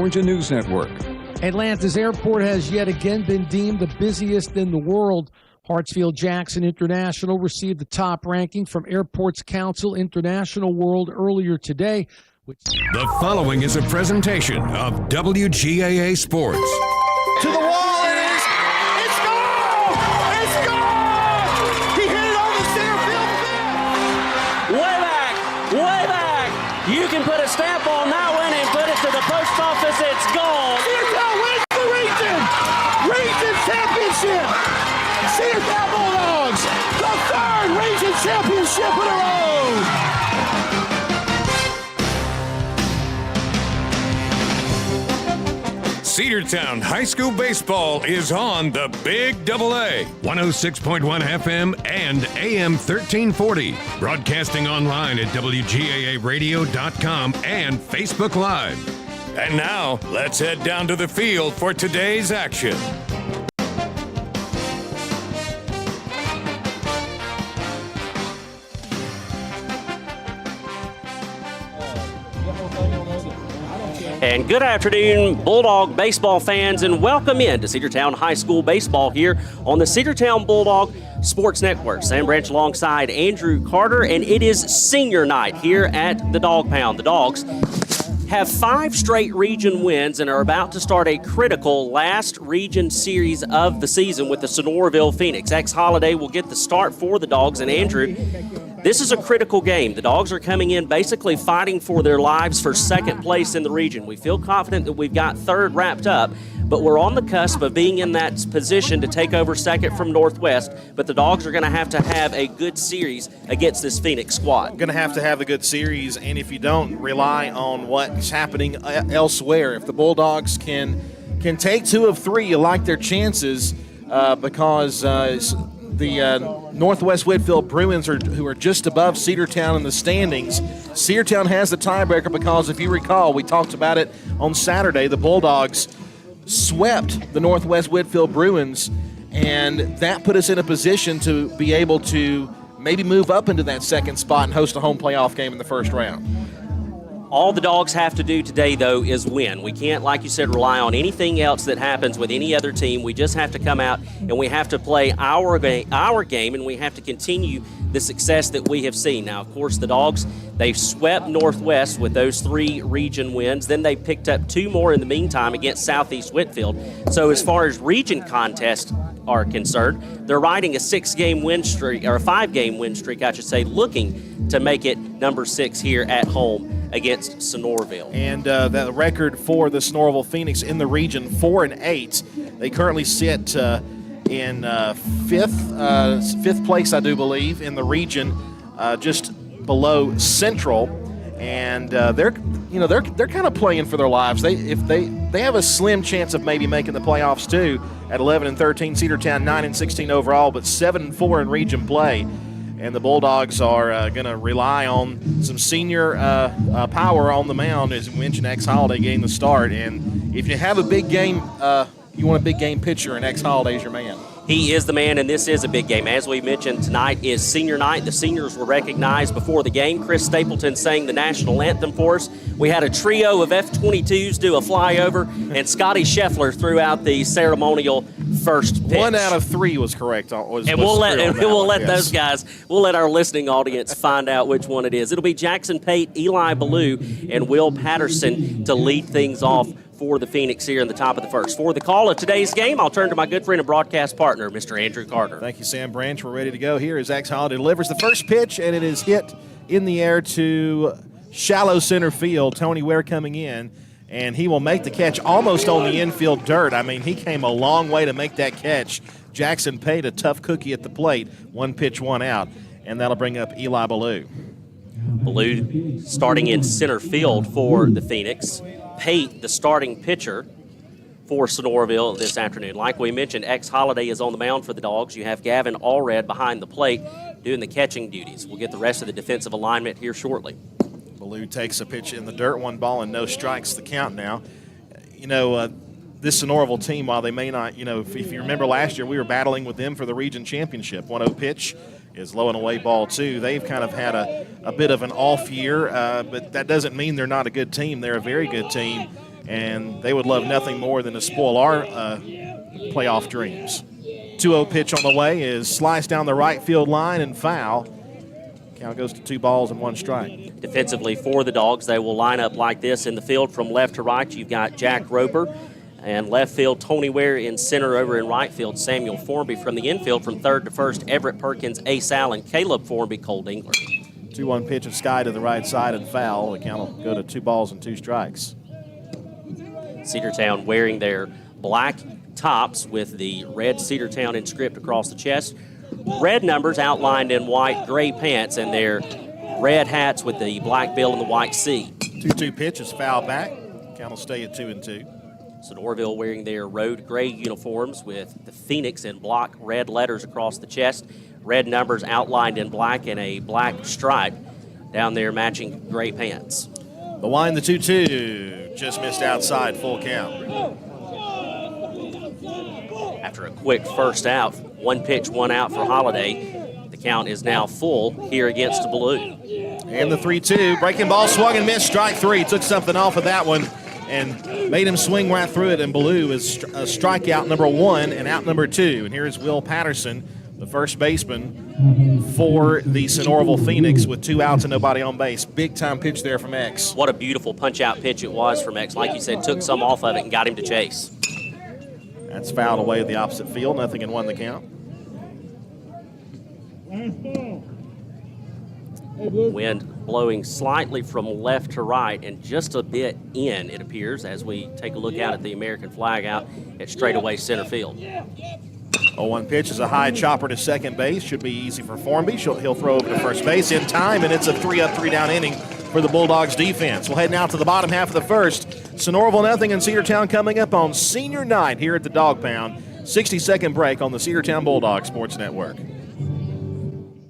Georgia News Network. Atlanta's airport has yet again been deemed the busiest in the world. Hartsfield-Jackson International received the top ranking from Airports Council International World earlier today. The following is a presentation of WGAA Sports. To the wall, it is. It's gone! It's gone! He hit it on the center field fence. Way back. You can put a stamp on that one and put it to the post office. It's gone. Cedartown wins the region championship. Cedartown Bulldogs, the third region championship in a row. Cedartown High School Baseball is on the Big AA, 106.1 FM and AM 1340. Broadcasting online at WGAAradio.com and Facebook Live. And now, let's head down to the field for today's action. And good afternoon, Bulldog baseball fans, and welcome in to Cedartown High School Baseball here on the Cedartown Bulldog Sports Network. Sam Branch alongside Andrew Carter, and it is senior night here at the Dog Pound. The Dogs have 5 straight region wins and are about to start a critical last region series of the season with the Sonoraville Phoenix. Ex-Holiday will get the start for the Dogs, and Andrew, this is a critical game. The Dogs are coming in basically fighting for their lives for second place in the region. We feel confident that we've got third wrapped up, but we're on the cusp of being in that position to take over second from Northwest. But the Dogs are going to have a good series against this Phoenix squad. Going to have a good series, and if you don't rely on what's happening elsewhere, if the Bulldogs can take 2 of 3, you like their chances because the Northwest Whitfield Bruins, who are just above Cedartown in the standings. Cedartown has the tiebreaker because, if you recall, we talked about it on Saturday, the Bulldogs swept the Northwest Whitfield Bruins, and that put us in a position to be able to maybe move up into that second spot and host a home playoff game in the first round. All the Dogs have to do today, though, is win. We can't, like you said, rely on anything else that happens with any other team. We just have to come out and we have to play our game, and we have to continue the success that we have seen. Now, of course, the Dogs, they've swept Northwest with those 3 region wins. Then they picked up 2 more in the meantime against Southeast Whitfield. So as far as region contests are concerned, they're riding a 6-game win streak, or a 5-game win streak, I should say, looking to make it number 6 here at home against Sonoraville. And the record for the Sonoraville Phoenix in the region, 4-8. They currently sit in fifth place, I do believe, in the region, just below Central. And they're kind of playing for their lives. They have a slim chance of maybe making the playoffs too at 11-13. Cedartown 9-16 overall, but 7-4 in region play. And the Bulldogs are going to rely on some senior power on the mound, as we mentioned, Ex-Holiday getting the start. And if you have a big game, you want a big game pitcher, and Ex-Holiday is your man. He is the man, and this is a big game. As we mentioned, tonight is senior night. The seniors were recognized before the game. Chris Stapleton sang the national anthem for us. We had a trio of F-22s do a flyover, and Scotty Scheffler threw out the ceremonial first pitch. 1 out of 3 was correct. We'll let our listening audience find out which one it is. It'll be Jackson Pate, Eli Ballou, and Will Patterson to lead things off for the Phoenix here in the top of the first. For the call of today's game, I'll turn to my good friend and broadcast partner, Mr. Andrew Carter. Thank you, Sam Branch. We're ready to go here as Ex-Holiday delivers the first pitch, and it is hit in the air to shallow center field. Tony Ware coming in, and he will make the catch almost on the infield dirt. I mean, he came a long way to make that catch. Jackson Pate, a tough cookie at the plate. 1 pitch, 1 out, and that'll bring up Eli Ballou. Ballou starting in center field for the Phoenix. Pate, the starting pitcher for Sonoraville this afternoon. Like we mentioned, Ex-Holiday is on the mound for the Dogs. You have Gavin Allred behind the plate doing the catching duties. We'll get the rest of the defensive alignment here shortly. Ballou takes a pitch in the dirt, 1 ball and no strikes, the count now. This Sonoraville team, while they may not, if you remember last year, we were battling with them for the region championship. 1-0 pitch is low and away ball 2. They've kind of had a bit of an off year, but that doesn't mean they're not a good team. They're a very good team. and they would love nothing more than to spoil our playoff dreams. 2-0 pitch on the way is sliced down the right field line and foul. Count goes to 2 balls and 1 strike. Defensively for the Dogs, they will line up like this in the field from left to right. You've got Jack Roper, and left field, Tony Ware. In center, over in right field, Samuel Formby. From the infield, from third to first, Everett Perkins, Ace Allen, Caleb Formby, Cole Dingler. 2-1 pitch of Sky to the right side and foul. The count will go to 2 balls and 2 strikes. Cedartown wearing their black tops with the red Cedartown inscript across the chest. Red numbers outlined in white, gray pants, and their red hats with the black bill and the white C. 2-2 pitch is foul back. Count will stay at 2-2. Sonoraville wearing their road gray uniforms with the Phoenix in block red letters across the chest. Red numbers outlined in black and a black stripe down there matching gray pants. The wind, the 2-2. Just missed outside, full count. After a quick first out, 1 pitch, 1 out for Holiday. The count is now full here against the Blue. And the 3-2. Breaking ball, swung and missed, strike 3. Took something off of that one and made him swing right through it, and Blue is strikeout number 1 and out number 2. And here's Will Patterson, the first baseman for the Sonoraville Phoenix, with 2 outs and nobody on base. Big-time pitch there from X. What a beautiful punch-out pitch it was from X. Like you said, took some off of it and got him to chase. That's fouled away at the opposite field. Nothing and 1 the count. Wind blowing slightly from left to right and just a bit in, it appears, as we take a look out at the American flag out at straightaway center field. 0-1 pitch is a high chopper to second base. Should be easy for Formby. He'll throw over to first base in time, and it's a 3-up, 3-down inning for the Bulldogs defense. We'll head now to the bottom half of the first. Sonoraville nothing and Cedartown coming up on senior night here at the Dog Pound. 60-second break on the Cedartown Bulldogs Sports Network.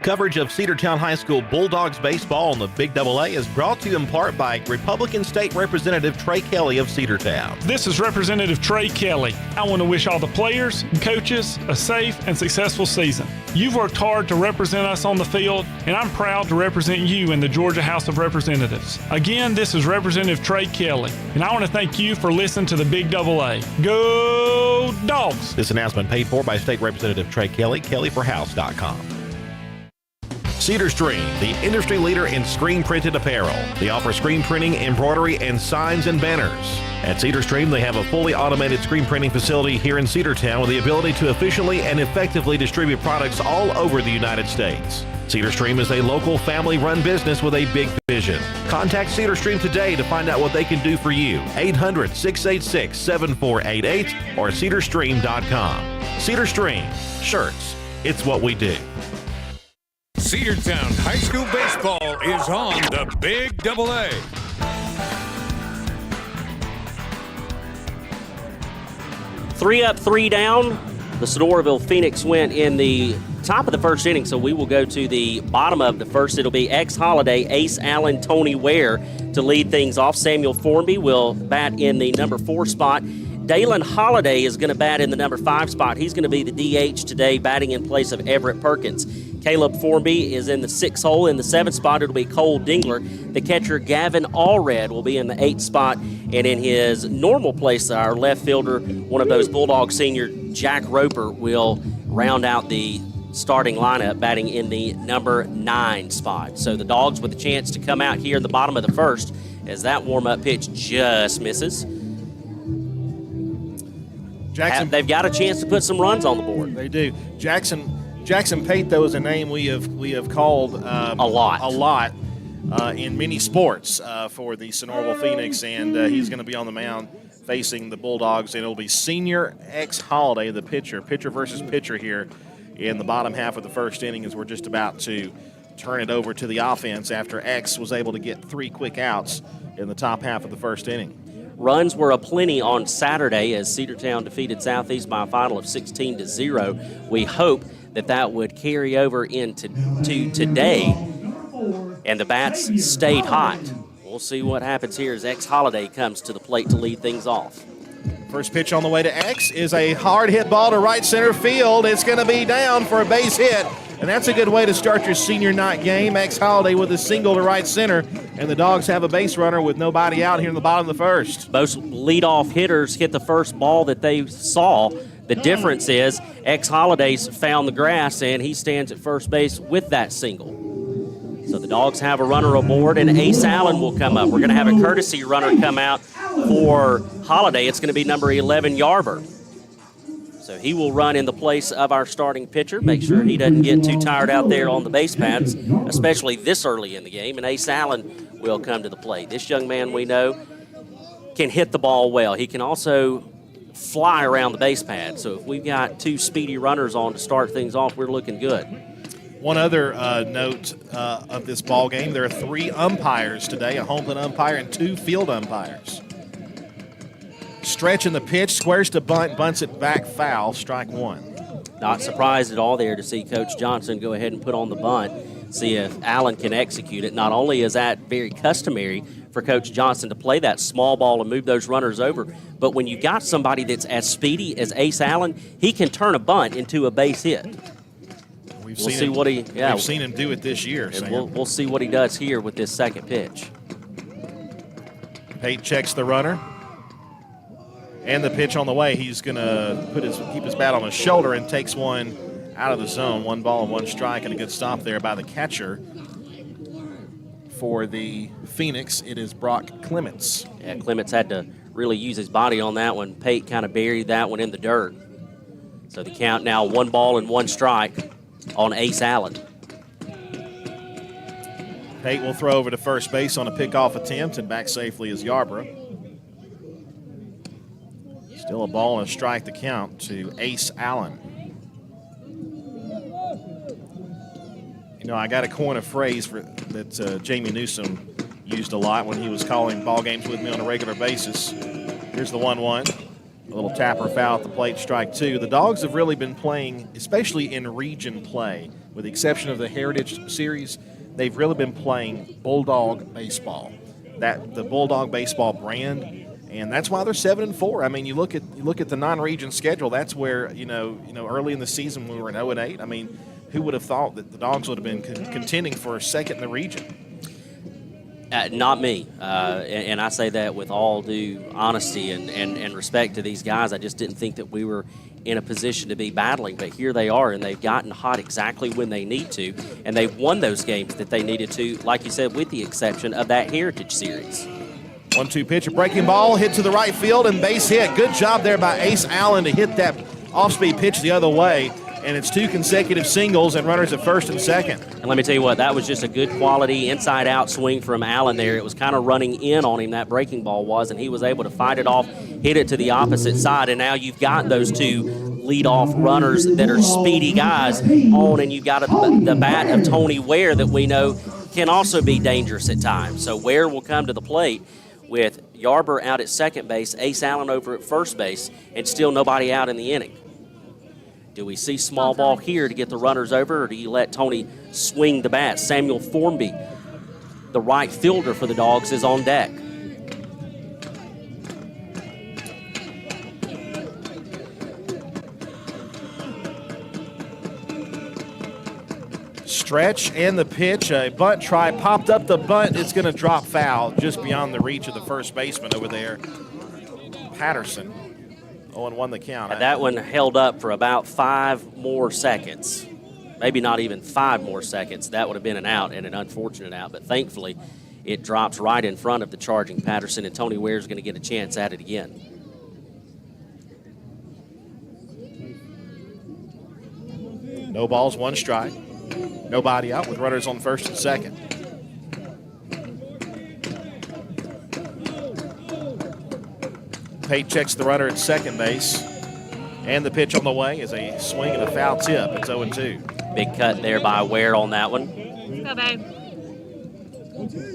Coverage of Cedartown High School Bulldogs baseball on the Big AA is brought to you in part by Republican State Representative Trey Kelly of Cedartown. This is Representative Trey Kelly. I want to wish all the players and coaches a safe and successful season. You've worked hard to represent us on the field, and I'm proud to represent you in the Georgia House of Representatives. Again, this is Representative Trey Kelly, and I want to thank you for listening to the Big AA. Go Dogs! This announcement paid for by State Representative Trey Kelly, kellyforhouse.com. Cedar Stream, the industry leader in screen printed apparel. They offer screen printing, embroidery, and signs and banners. At Cedar Stream, they have a fully automated screen printing facility here in Cedartown with the ability to efficiently and effectively distribute products all over the United States. Cedar Stream is a local family-run business with a big vision. Contact Cedar Stream today to find out what they can do for you. 800-686-7488 or cedarstream.com. Cedar Stream, shirts, it's what we do. Cedartown High School baseball is on the Big AA. Three up, 3 down. The Sonoraville Phoenix went in the top of the first inning, so we will go to the bottom of the first. It'll be ex-Holiday, Ace Allen, Tony Ware to lead things off. Samuel Formby will bat in the number 4 spot. Dalen Holiday is going to bat in the number 5 spot. He's going to be the DH today, batting in place of Everett Perkins. Caleb Formby is in the 6th hole. In the 7th spot, it'll be Cole Dingler. The catcher, Gavin Allred, will be in the 8th spot. And in his normal place, our left fielder, one of those Bulldog senior, Jack Roper, will round out the starting lineup, batting in the number 9 spot. So the Dogs with a chance to come out here in the bottom of the first as that warm-up pitch just misses. They've got a chance to put some runs on the board. They do. Jackson Pate, though, is a name we have called a lot in many sports for the Sonoraville Phoenix, and he's going to be on the mound facing the Bulldogs, and it'll be senior ex-Holiday, the pitcher versus pitcher here in the bottom half of the first inning as we're just about to turn it over to the offense after X was able to get 3 quick outs in the top half of the first inning. Runs were aplenty on Saturday as Cedartown defeated Southeast by a final of 16-0. We hope that would carry over into today, and the bats stayed hot. We'll see what happens here as ex-Holiday comes to the plate to lead things off. First pitch on the way to X is a hard hit ball to right center field. It's going to be down for a base hit, and that's a good way to start your senior night game. Ex-Holiday with a single to right center. and the Dogs have a base runner with nobody out here in the bottom of the first. Most leadoff hitters hit the first ball that they saw. The difference is Holidays found the grass, and he stands at first base with that single. So the Dogs have a runner aboard, and Ace Allen will come up. We're going to have a courtesy runner come out for Holiday. It's going to be number 11, Yarber. So he will run in the place of our starting pitcher, make sure he doesn't get too tired out there on the base paths, especially this early in the game, and Ace Allen will come to the plate. This young man, we know, can hit the ball well. He can also fly around the base pad. So if we've got two speedy runners on to start things off, we're looking good. One other note of this ball game, there are 3 umpires today, a home plate umpire and 2 field umpires. Stretch in the pitch, squares to bunt, bunts it back foul, strike 1. Not surprised at all there to see Coach Johnson go ahead and put on the bunt, see if Allen can execute it. Not only is that very customary for Coach Johnson to play that small ball and move those runners over, but when you got somebody that's as speedy as Ace Allen, he can turn a bunt into a base hit. We've We'll see seen him do it this year. And we'll see what he does here with this second pitch. Pate checks the runner. And the pitch on the way, he's going to keep his bat on his shoulder and takes one out of the zone. 1 ball and 1 strike, and a good stop there by the catcher. For the Phoenix, it is Brock Clements. Yeah, Clements had to really use his body on that one. Pate kind of buried that one in the dirt. So the count now 1 ball and 1 strike on Ace Allen. Pate will throw over to first base on a pickoff attempt, and back safely is Yarborough. Still a ball and a strike to count to Ace Allen. You know, I got to coin a phrase that Jamie Newsom used a lot when he was calling ball games with me on a regular basis. Here's the 1-1. A little tapper foul at the plate, strike 2. The Dogs have really been playing, especially in region play, with the exception of the Heritage Series, they've really been playing Bulldog baseball. The Bulldog baseball brand. And that's why they're 7-4. I mean, you look at the non-region schedule. That's where you know early in the season when we were in 0-8. I mean, who would have thought that the Dogs would have been contending for a second in the region? Not me, and I say that with all due honesty and respect to these guys. I just didn't think that we were in a position to be battling, but here they are, and they've gotten hot exactly when they need to, and they've won those games that they needed to, like you said, with the exception of that Heritage Series. 1-2 pitch, a breaking ball, hit to the right field, and base hit. Good job there by Ace Allen to hit that off-speed pitch the other way, and it's 2 consecutive singles and runners at first and second. And let me tell you what, that was just a good quality inside-out swing from Allen there. It was kind of running in on him, that breaking ball was, and he was able to fight it off, hit it to the opposite side, and now you've got those 2 leadoff runners that are speedy guys on, and you've got the bat of Tony Ware that we know can also be dangerous at times. So Ware will come to the plate with Yarber out at second base, Ace Allen over at first base, and still nobody out in the inning. Do we see small ball here to get the runners over, or do you let Tony swing the bat? Samuel Formby, the right fielder for the Dogs, is on deck. Stretch and the pitch, a bunt try, popped up the bunt. It's going to drop foul just beyond the reach of the first baseman over there, Patterson. 0-1 the count. And that one held up for about 5 more seconds. Maybe not even 5 more seconds. That would have been an out, and an unfortunate out, but thankfully it drops right in front of the charging Patterson, and Tony Ware's going to get a chance at it again. No balls, 1 strike. Nobody out with runners on first and second. Pate checks the runner at second base. And the pitch on the way is a swing and a foul tip. It's 0-2. Big cut there by Ware on that one. Let's go, babe.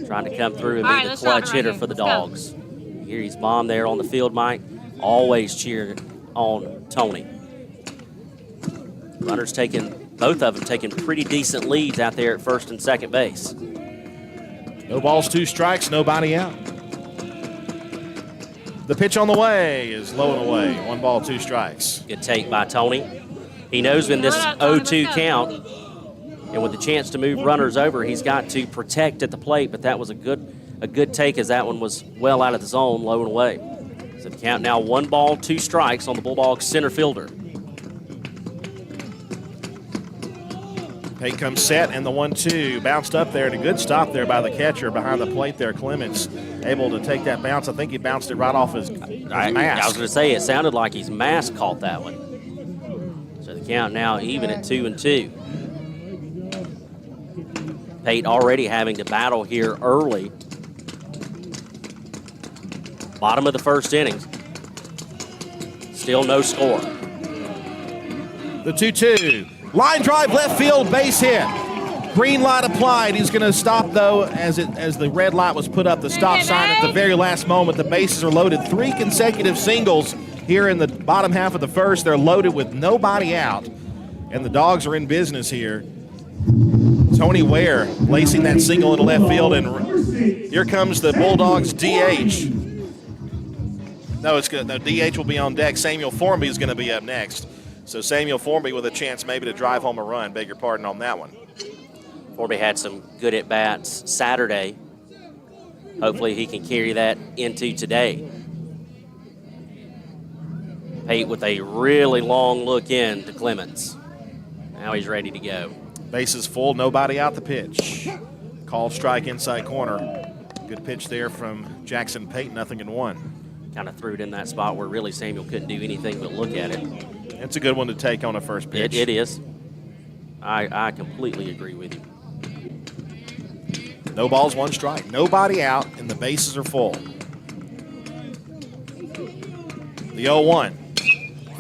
Trying to come through and All be right, the let's clutch rock it hitter right for the here. Let's Dogs. Here he's mom there on the field, Mike. Always cheering on Tony. Runners both of them taking pretty decent leads out there at first and second base. No balls, 2 strikes, nobody out. The pitch on the way is low and away. 1 ball, 2 strikes. Good take by Tony. He knows in this Hold on, Tony, 0-2 let's go. count And with the chance to move runners over, he's got to protect at the plate, but that was a good take as that one was well out of the zone, low and away. So the count now 1 ball, 2 strikes on the Bulldogs center fielder. Pate comes set, and the 1-2 bounced up there, and a good stop there by the catcher behind the plate there. Clements able to take that bounce. I think he bounced it right off his mask. I was going to say, it sounded like his mask caught that one. So the count now even at 2-2. Pate already having to battle here early. Bottom of the first inning. Still no score. The 2-2. Line drive, left field, base hit. Green light applied. He's going to stop, though, as the red light was put up, the stop sign at the very last moment. The bases are loaded. 3 consecutive singles here in the bottom half of the first. They're loaded with nobody out, and the Dogs are in business here. Tony Ware lacing that single into left field, and here comes the Bulldogs DH. No, it's good. No, DH will be on deck. Samuel Formby is going to be up next. So Samuel Formby with a chance maybe to drive home a run. Beg your pardon on that one. Formby had some good at-bats Saturday. Hopefully he can carry that into today. Pate with a really long look in to Clements. Now he's ready to go. Bases full, nobody out the pitch. Called strike inside corner. Good pitch there from Jackson Pate, 0-1. Kind of threw it in that spot where really Samuel couldn't do anything but look at it. It's a good one to take on a first pitch. It is. I completely agree with you. No balls, 1 strike. Nobody out, and the bases are full. The 0-1.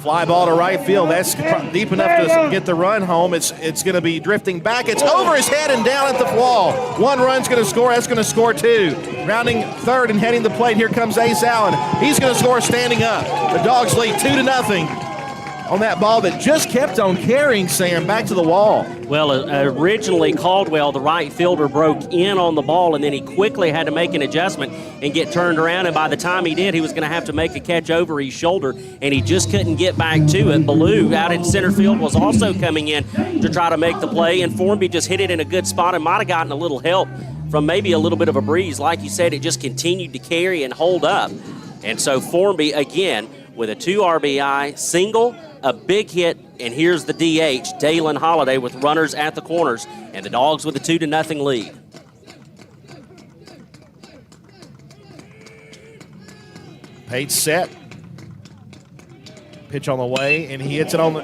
Fly ball to right field. That's deep enough to get the run home. It's going to be drifting back. It's over his head and down at the wall. 1 run's going to score. That's going to score 2. Rounding third and heading the plate, here comes Ace Allen. He's going to score standing up. The Dogs lead 2-0. On that ball that just kept on carrying, Sam, back to the wall. Well, originally Caldwell, the right fielder, broke in on the ball, and then he quickly had to make an adjustment and get turned around, and by the time he did, he was going to have to make a catch over his shoulder, and he just couldn't get back to it. Ballou out in center field was also coming in to try to make the play, and Formby just hit it in a good spot and might have gotten a little help from maybe a little bit of a breeze. Like you said, it just continued to carry and hold up. And so Formby, again, with a 2 RBI single, a big hit, and here's the DH, Dalen Holiday, with runners at the corners, and the Dogs with a 2-0 lead. Pate set. Pitch on the way, and he hits it on the